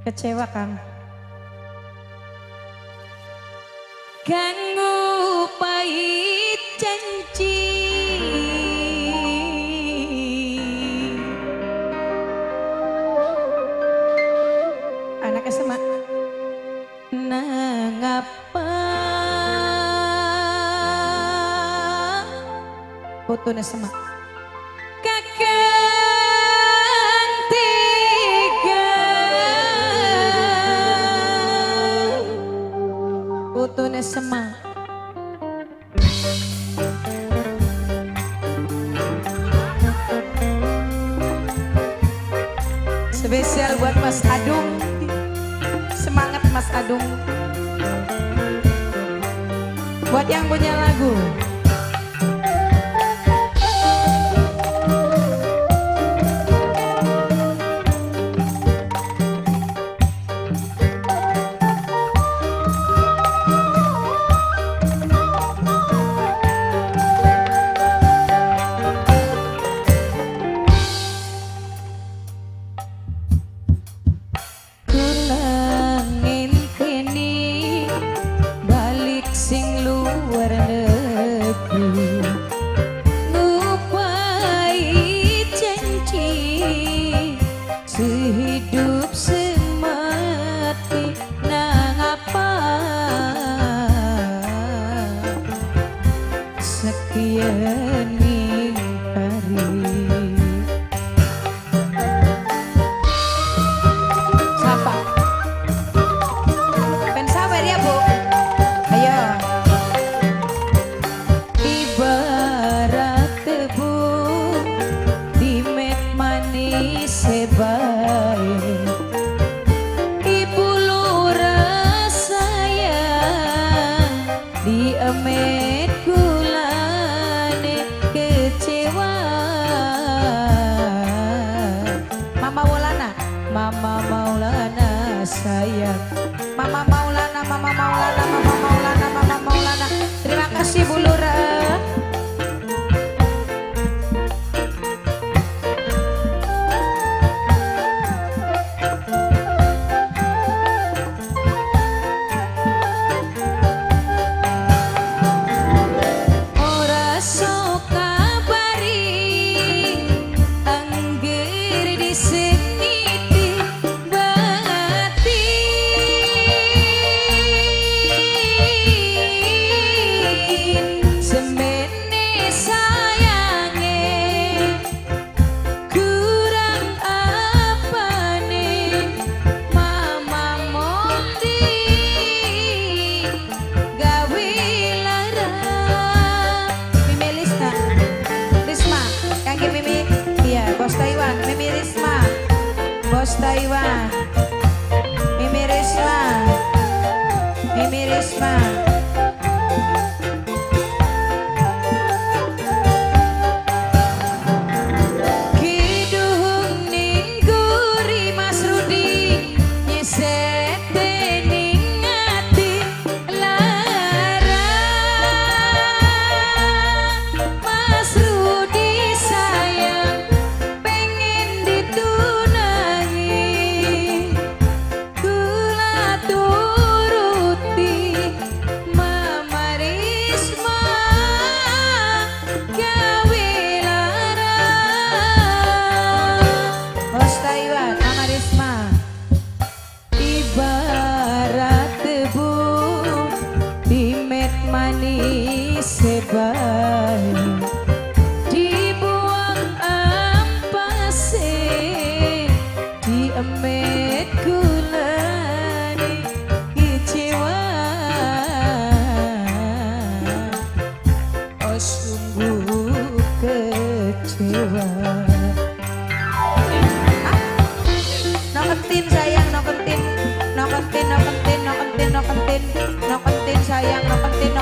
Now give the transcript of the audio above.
Kecewa Kang. Kanggo pahit janji anak SMA nang apa foto SMA kakang tiga foto SMA spesial buat Mas Adung. Semangat Mas Adung. Buat yang punya lagu. Sing luar negeri ngupai janji sehidup semati nang apa sekian hari siapa pen sabar ya Bu. Sebaik ibu lurah sayang di emet gulane kecewa Mama Maulana sayang Mama Maulana terima kasih Bu Lurah. Bos Taiwan, Mimi Risma. Kidung ningguri Mas Rudi nyesete ningati lara Mas Rudi sayang pengen ditunangi kula turuti Mama Risma gawe lara Bos Taiwan Mama Risma ibarat tebu di met manis sebaik dibuang ampase di emet gulani kecewa oh sungguh kecewa. Nokentin sayang nokentin sayang nokentin